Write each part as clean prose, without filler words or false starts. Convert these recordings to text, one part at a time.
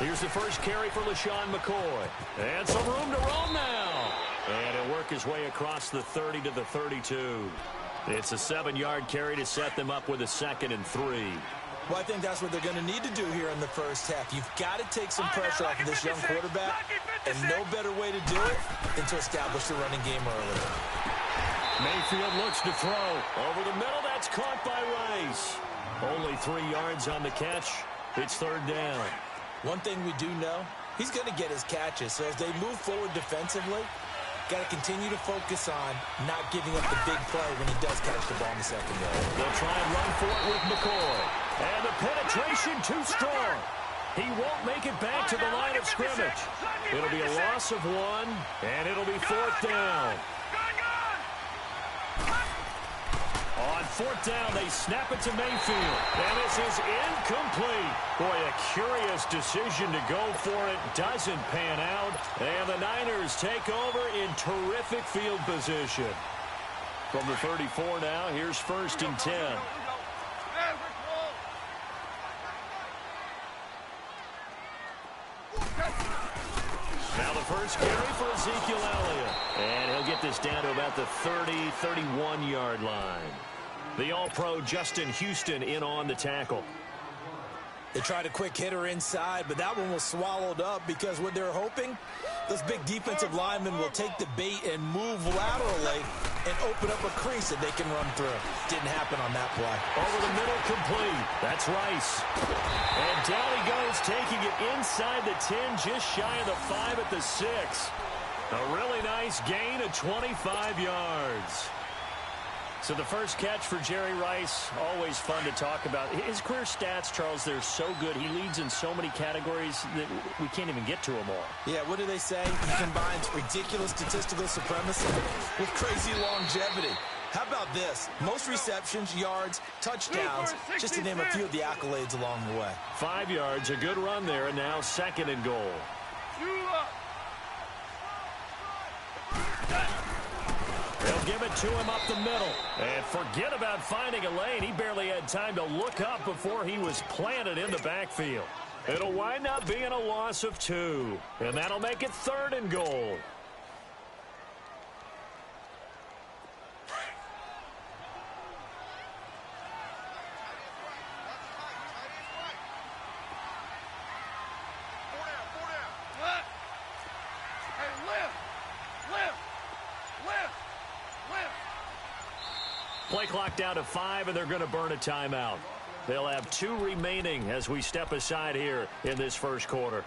Here's the first carry for LaShawn McCoy. And some room to roam now. And he'll work his way across the 30 to the 32. It's a 7-yard carry to set them up with a 2nd and 3. Well, I think that's what they're going to need to do here in the first half. You've got to take some pressure off of this young quarterback, and no better way to do it than to establish the running game early. Mayfield looks to throw. Over the middle, that's caught by Rice. Only 3 yards on the catch. It's 3rd down. One thing we do know, he's going to get his catches. So as they move forward defensively, got to continue to focus on not giving up the big play when he does catch the ball in the secondary. They'll try and run for it with McCoy. And the penetration too strong. He won't make it back to the line of scrimmage. It'll be a loss of 1, and it'll be 4th down. On 4th down, they snap it to Mayfield. And this is incomplete. Boy, a curious decision to go for it. Doesn't pan out. And the Niners take over in terrific field position. From the 34 now, here's 1st and 10. Now the first carry for Ezekiel Elliott. And he'll get this down to about the 30, 31-yard line. The All-Pro Justin Houston in on the tackle. They tried a quick hitter inside, but that one was swallowed up because what they're hoping, those big defensive linemen will take the bait and move laterally and open up a crease that they can run through. Didn't happen on that play. Over the middle, complete. That's Rice. And down he goes, taking it inside the 10, just shy of the 5 at the 6. A really nice gain of 25 yards. So the first catch for Jerry Rice, always fun to talk about. His career stats, Charles, they're so good. He leads in so many categories that we can't even get to them all. Yeah, what do they say? He combines ridiculous statistical supremacy with crazy longevity. How about this? Most receptions, yards, touchdowns, just to name a few of the accolades along the way. 5 yards, a good run there, and now 2nd and goal. They'll give it to him up the middle. And forget about finding a lane. He barely had time to look up before he was planted in the backfield. It'll wind up being a loss of 2. And that'll make it 3rd and goal. Play clock down to 5, and they're going to burn a timeout. They'll have 2 remaining as we step aside here in this first quarter.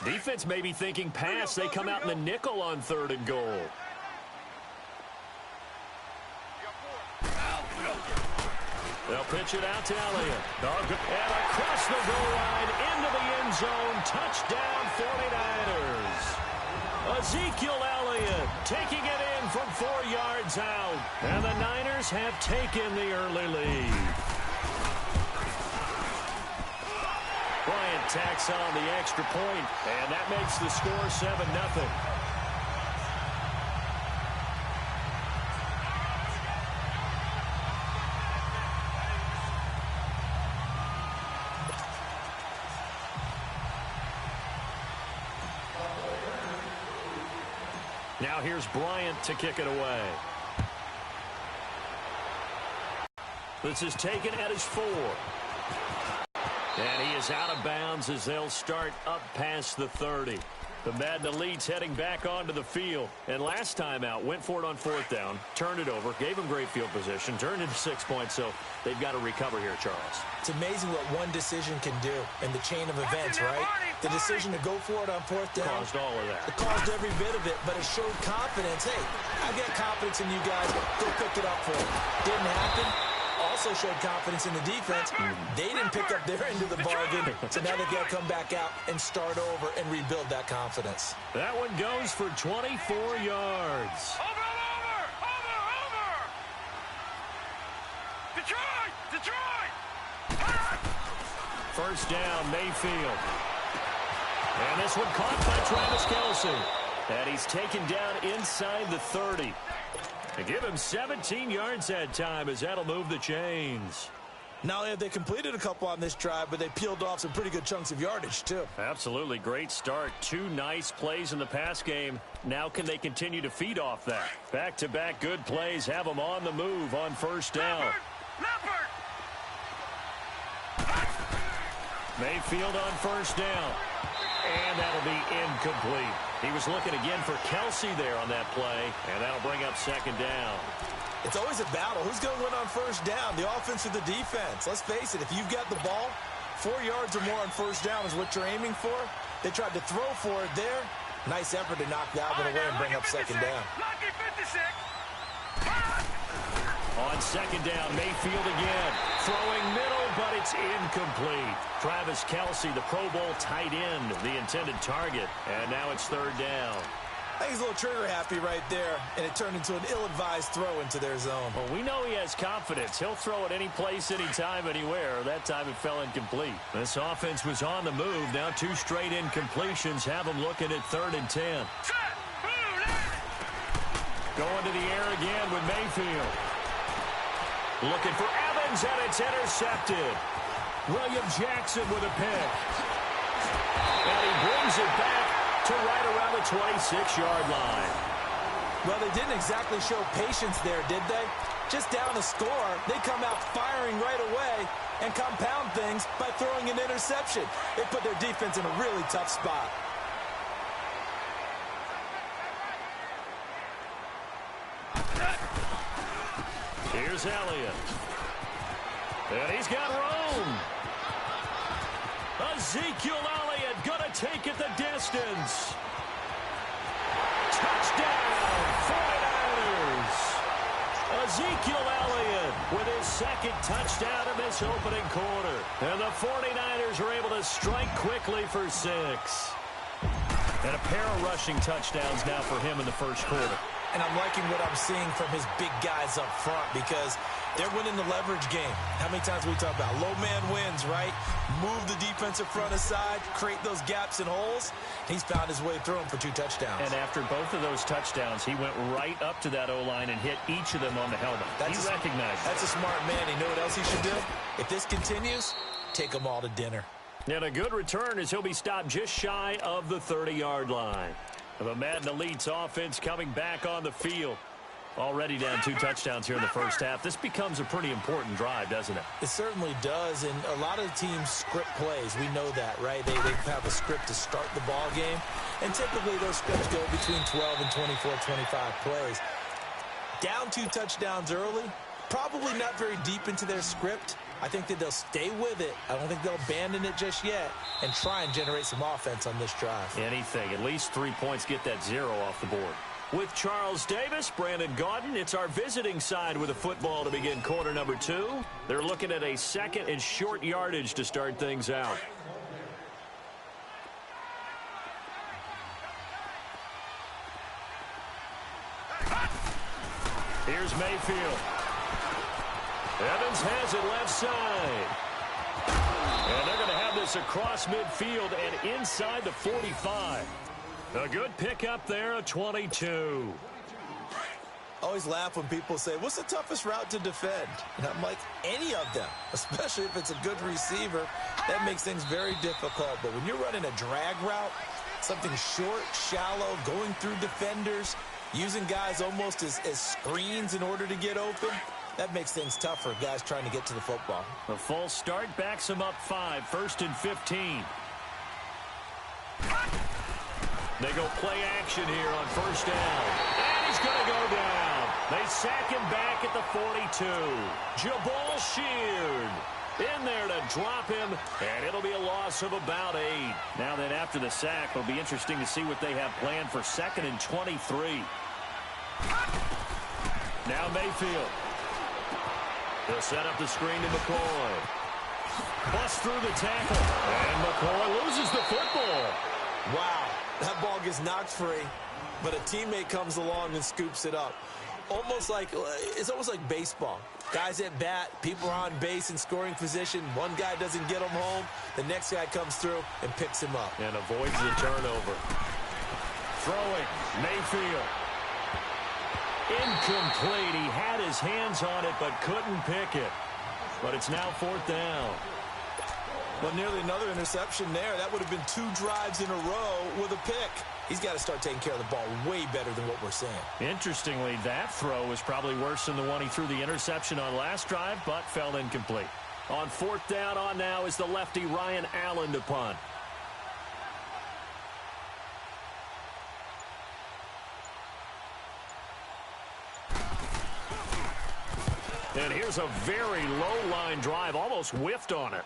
Defense may be thinking pass. They come out in the nickel on 3rd and goal. They'll pitch it out to Elliott. And across the goal line into the end zone. Touchdown 49ers. Ezekiel Elliott taking it in from 4 yards out. And the Niners have taken the early lead. Bryant tacks on the extra point, and that makes the score 7-0. Now here's Bryant to kick it away. This is taken at his 4. And he is out of bounds as they'll start up past the 30. The Madden Elites heading back onto the field. And last time out, went for it on 4th down, turned it over, gave him great field position, turned into 6 points, so they've got to recover here, Charles. It's amazing what one decision can do in the chain of events, right? The decision to go for it on 4th down. Caused all of that. It caused every bit of it, but it showed confidence. Hey, I got confidence in you guys. Go pick it up for me. Didn't happen. Also showed confidence in the defense. They didn't pick up their end of the bargain, so now they've got to come back out and start over and rebuild that confidence. That one goes for 24 yards. Over! Detroit! First down, Mayfield. And this one caught by Travis Kelce. And he's taken down inside the 30. They give him 17 yards that time as that'll move the chains. Not only have they completed a couple on this drive, but they peeled off some pretty good chunks of yardage, too. Absolutely great start. 2 nice plays in the pass game. Now can they continue to feed off that? Back-to-back good plays have them on the move on first down. Mayfield on first down. And that'll be incomplete. He was looking again for Kelsey there on that play, and that'll bring up second down. It's always a battle. Who's going to win on first down, the offense or the defense? Let's face it, if you've got the ball, 4 yards or more on first down is what you're aiming for. They tried to throw for it there. Nice effort to knock that one away and bring up second down. On second down, Mayfield again. Throwing middle, but it's incomplete. Travis Kelsey, the Pro Bowl tight end, the intended target. And now it's third down. I think he's a little trigger happy right there, and it turned into an ill-advised throw into their zone. Well, we know he has confidence. He'll throw it any place, anytime, anywhere. That time it fell incomplete. This offense was on the move. Now 2 straight incompletions have them looking at 3rd and 10. Going to the air again with Mayfield. Looking for Evans, and it's intercepted. William Jackson with a pick. And he brings it back to right around the 26-yard line. Well, they didn't exactly show patience there, did they? Just down a score, they come out firing right away and compound things by throwing an interception. They put their defense in a really tough spot. Here's Elliott. And he's got room. Ezekiel Elliott going to take it the distance. Touchdown, 49ers. Ezekiel Elliott with his 2nd touchdown in this opening quarter. And the 49ers are able to strike quickly for 6. And a pair of rushing touchdowns now for him in the first quarter. And I'm liking what I'm seeing from his big guys up front because they're winning the leverage game. How many times we talk about low man wins, right? Move the defensive front aside, create those gaps and holes. He's found his way through them for 2 touchdowns. And after both of those touchdowns, he went right up to that O-line and hit each of them on the helmet. He recognized it. That's a smart man. You know what else he should do? If this continues, take them all to dinner. And a good return as he'll be stopped just shy of the 30-yard line. The Madden Elites offense coming back on the field. Already down 2 touchdowns here in the first half. This becomes a pretty important drive, doesn't it? It certainly does, and a lot of teams script plays. We know that, right? They have a script to start the ball game, and typically those scripts go between 12 and 24, 25 plays. Down 2 touchdowns early, probably not very deep into their script. I think that they'll stay with it. I don't think they'll abandon it just yet and try and generate some offense on this drive. Anything. At least 3 points, get that 0 off the board. With Charles Davis, Brandon Gaudin, it's our visiting side with a football to begin quarter number 2. They're looking at a 2nd and short yardage to start things out. Here's Mayfield. Evans has it left side. And they're going to have this across midfield and inside the 45. A good pickup there, a 22. Always laugh when people say, what's the toughest route to defend? And I'm like, any of them, especially if it's a good receiver. That makes things very difficult. But when you're running a drag route, something short, shallow, going through defenders, using guys almost as screens in order to get open, that makes things tough for guys trying to get to the football. The full start backs them up 5, 1st and 15. They go play action here on first down. And he's going to go down. They sack him back at the 42. Jabal Sheard in there to drop him, and it'll be a loss of about 8. Now then, after the sack, it'll be interesting to see what they have planned for 2nd and 23. Now Mayfield. They'll set up the screen to McCoy. Bust through the tackle, and McCoy loses the football. Wow, that ball gets knocked free, but a teammate comes along and scoops it up. It's almost like baseball. Guys at bat, people are on base in scoring position. One guy doesn't get him home. The next guy comes through and picks him up. And avoids the turnover. throwing. Mayfield. Incomplete. He had his hands on it but couldn't pick it. But it's now 4th down. Well, nearly another interception there. That would have been 2 drives in a row with a pick. He's got to start taking care of the ball way better than what we're seeing. Interestingly, that throw was probably worse than the one he threw the interception on last drive, but fell incomplete. On 4th down on now is the lefty Ryan Allen to punt. And here's a very low-line drive, almost whiffed on it.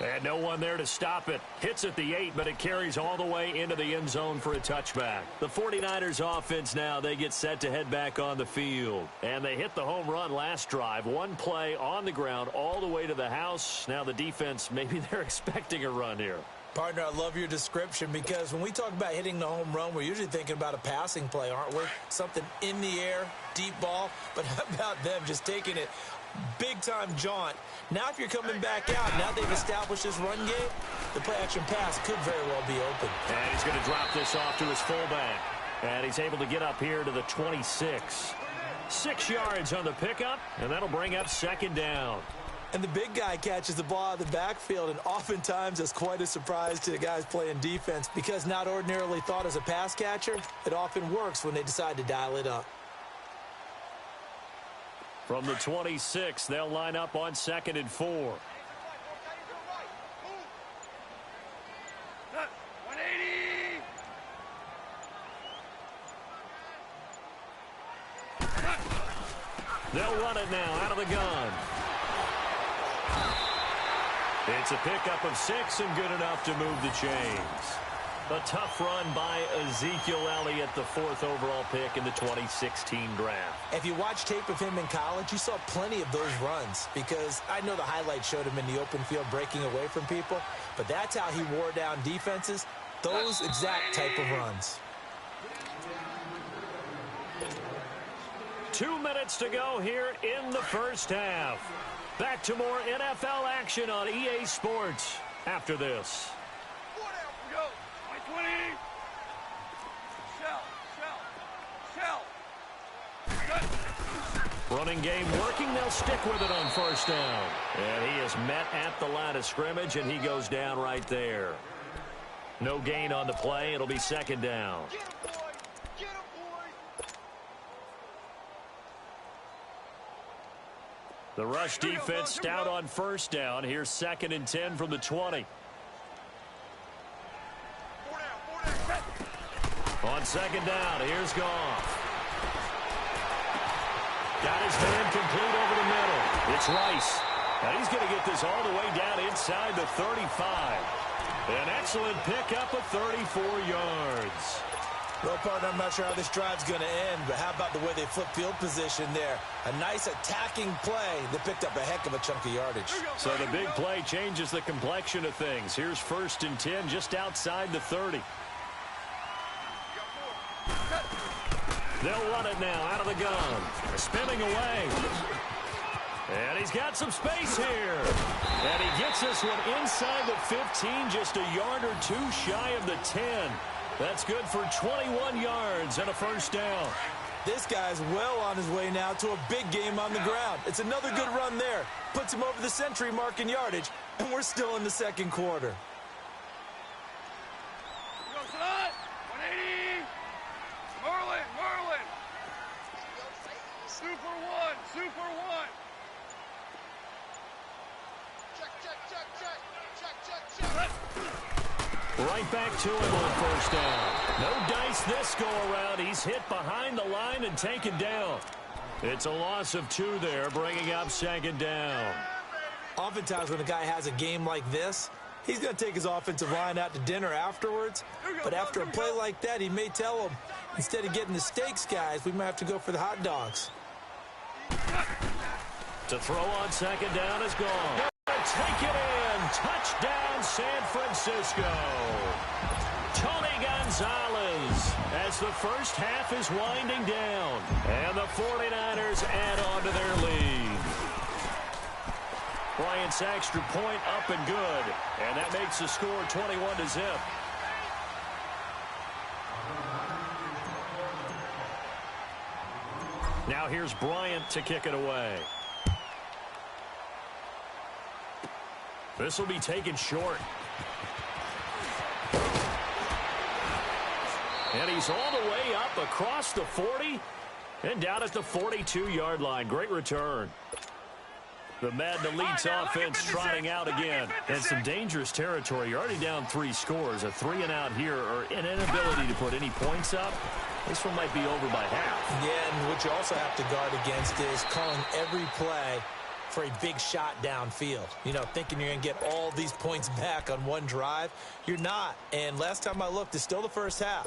And no one there to stop it. Hits at the 8, but it carries all the way into the end zone for a touchback. The 49ers offense now, they get set to head back on the field. And they hit the home run last drive. One play on the ground all the way to the house. Now the defense, maybe they're expecting a run here. Partner, I love your description because when we talk about hitting the home run, we're usually thinking about a passing play, aren't we? Something in the air, deep ball. But how about them just taking it big-time jaunt? Now if you're coming back out, now they've established this run game, the play-action pass could very well be open. And he's going to drop this off to his fullback. And he's able to get up here to the 26. 6 yards on the pickup, and that'll bring up 2nd down. And the big guy catches the ball out of the backfield, and oftentimes it's quite a surprise to the guys playing defense because not ordinarily thought as a pass catcher, it often works when they decide to dial it up. From the 26, they'll line up on 2nd and 4. 180. They'll run it now out of the gun. It's a pickup of 6 and good enough to move the chains. A tough run by Ezekiel Elliott, the 4th overall pick in the 2016 draft. If you watch tape of him in college, you saw plenty of those runs because I know the highlights showed him in the open field breaking away from people, but that's how he wore down defenses, those exact type of runs. 2 minutes to go here in the first half. Back to more NFL action on EA Sports after this. Go. 20. Shell. Running game working. They'll stick with it on 1st down. And he is met at the line of scrimmage, and he goes down right there. No gain on the play. It'll be 2nd down. Get him, boy. Get him, boy. The rush defense stout on 1st down. Here's 2nd and 10 from the 20. On 2nd down, here's Goff. Got his man complete over the middle. It's Rice. And he's going to get this all the way down inside the 35. An excellent pickup of 34 yards. Well, partner, I'm not sure how this drive's going to end, but how about the way they flip field position there? A nice attacking play that picked up a heck of a chunk of yardage. So the big play changes the complexion of things. Here's 1st and 10 just outside the 30. They'll run it now out of the gun. Spinning away. And he's got some space here. And he gets this one inside the 15, just a yard or 2 shy of the 10. That's good for 21 yards and a 1st down. This guy's well on his way now to a big game on the ground. It's another good run there. Puts him over the century mark in yardage, and we're still in the 2nd quarter. Go, son. 180. Merlin. Super one. Check. Right back to him on 1st down. No dice this go-around. He's hit behind the line and taken down. It's a loss of 2 there, bringing up 2nd down. Oftentimes when a guy has a game like this, he's going to take his offensive line out to dinner afterwards. But after a play like that, he may tell them, instead of getting the steaks, guys, we might have to go for the hot dogs. To throw on 2nd down is gone. Take it in. Touchdown, San Francisco. Tony Gonzalez as the first half is winding down. And the 49ers add on to their lead. Bryant's extra point up and good. And that makes the score 21-0. Now here's Bryant to kick it away. This will be taken short. And he's all the way up across the 40 and down at the 42-yard line. Great return. The Madden Elite's offense trotting out again. And some dangerous territory. You're already down 3 scores. A 3-and-out here or an inability to put any points up. This one might be over by half. Yeah, and what you also have to guard against is calling every play for a big shot downfield. You know, thinking you're going to get all these points back on one drive. You're not. And last time I looked, it's still the first half.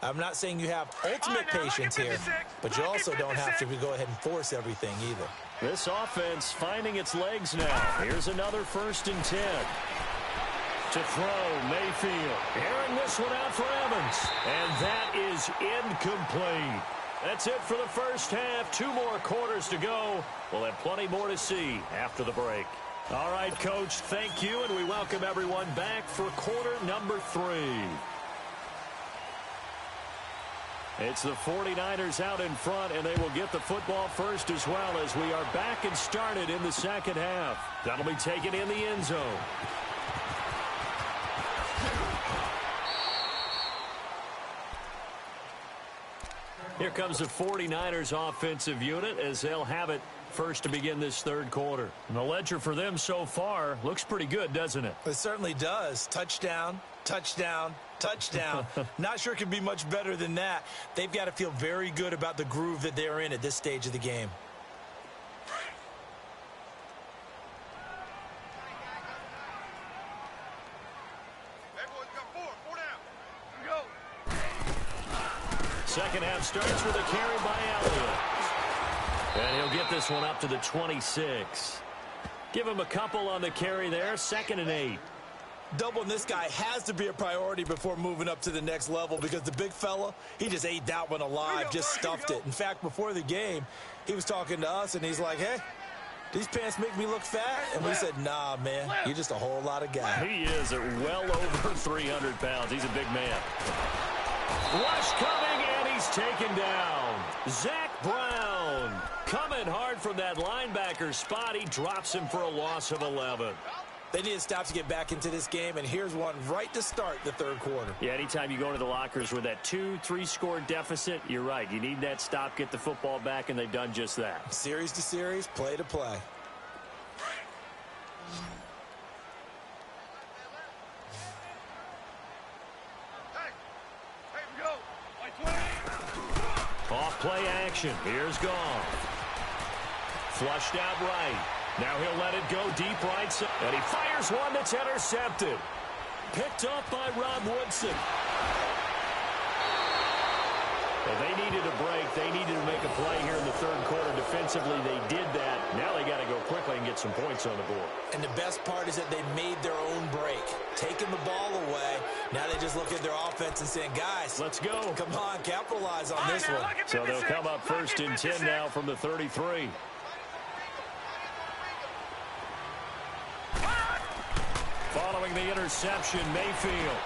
I'm not saying you have ultimate patience here, but you also don't have to go ahead and force everything either. This offense finding its legs now. Here's another 1st and 10. To throw, Mayfield. Airing this one out for Evans. And that is incomplete. That's it for the first half. 2 more quarters to go. We'll have plenty more to see after the break. All right, Coach, thank you, and we welcome everyone back for quarter number 3. It's the 49ers out in front, and they will get the football first as well as we are back and started in the second half. That'll be taken in the end zone. Here comes the 49ers offensive unit as they'll have it first to begin this third quarter. And the ledger for them so far looks pretty good, doesn't it? It certainly does. Touchdown, touchdown, touchdown. Not sure it can be much better than that. They've got to feel very good about the groove that they're in at this stage of the game. Everyone's got 4 down. Here we go. Second half starts with a carry by Elliott. And he'll get this one up to the 26. Give him a couple on the carry there. 2nd and 8. Doubling this guy has to be a priority before moving up to the next level because the big fella, he just ate that one alive, just stuffed it. In fact, before the game, he was talking to us, and he's like, hey, these pants make me look fat? And we said, nah, man, you're just a whole lot of guy. He is at well over 300 pounds. He's a big man. Rush coming, and he's taken down. Zach Brown coming hard from that linebacker spot. He drops him for a loss of 11. They need to stop to get back into this game, and here's one right to start the third quarter. Yeah, anytime you go into the lockers with that 2-3 score deficit, you're right. You need that stop, get the football back, and they've done just that. Series to series, play to play. Hey, we go. Like 20. Off play action. Here's Goff. Flushed out right. Now he'll let it go deep right side. And he fires one that's intercepted. Picked up by Rob Woodson. Well, they needed a break. They needed to make a play here in the third quarter. Defensively, they did that. Now they got to go quickly and get some points on the board. And the best part is that they made their own break. Taking the ball away. Now they just look at their offense and saying, guys, let's go. Come on, capitalize on this one. So they'll come up 1st and 10 now from the 33. Following the interception, Mayfield.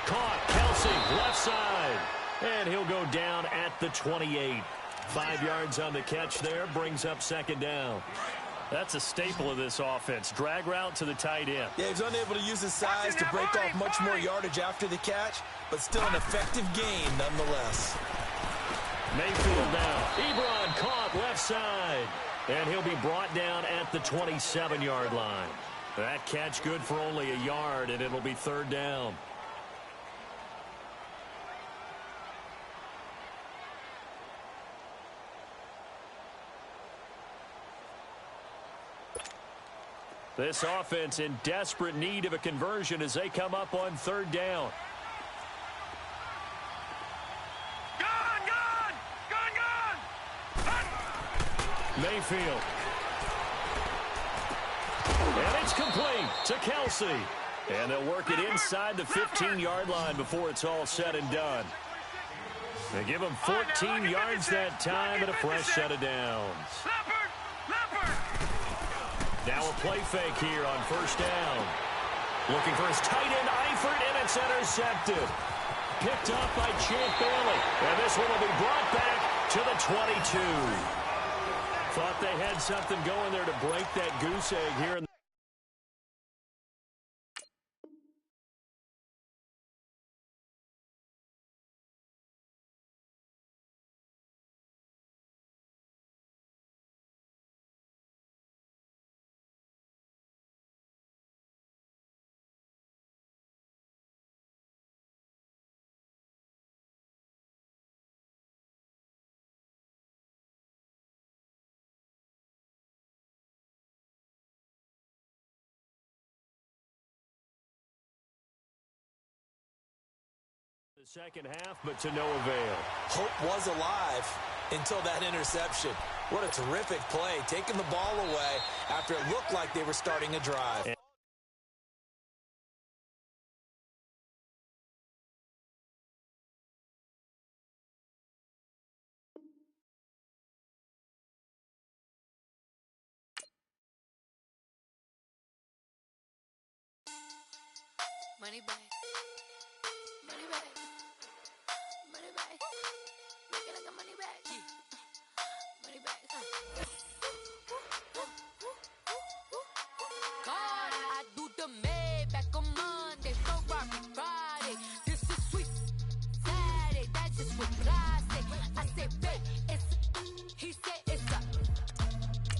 Caught, Kelsey, left side. And he'll go down at the 28. 5 yards on the catch there, brings up 2nd down. That's a staple of this offense. Drag route to the tight end. Yeah, he's unable to use his size to break off much more yardage after the catch, but still an effective gain nonetheless. Mayfield now. Ebron caught left side. And he'll be brought down at the 27-yard line. That catch good for only a yard, and it'll be 3rd down. This offense in desperate need of a conversion as they come up on 3rd down. Mayfield. And it's complete to Kelsey. And they'll work it inside the 15-yard line before it's all said and done. They give him 14 yards that time and a fresh set of downs. Now a play fake here on 1st down. Looking for his tight end, Eifert, and it's intercepted. Picked up by Champ Bailey. And this one will be brought back to the 22. Thought they had something going there to break that goose egg here in the second half, but to no avail. Hope was alive until that interception. What a terrific play, taking the ball away after it looked like they were starting a drive. Money back. Money back. Money back. Make it like a money back. Money back. God, I do the Maybach on Monday, Ferrari Friday. This is sweet Saturday. That's just what I say. I say, babe, it's. He said it's a.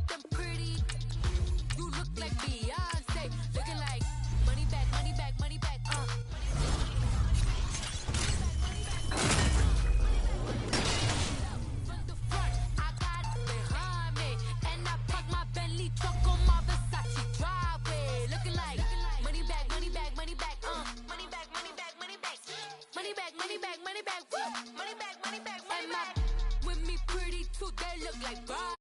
Them pretty. You look like Beyonce. Looking like money back, money back, money back. From the front, I got it behind me, and I park my Bentley truck on my Versace driveway. Looking like money back, money back, money back. Money back, money back, money back. Money back, money back, money back. Money back, money back, money back. With me pretty too, they look like bride.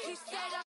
He said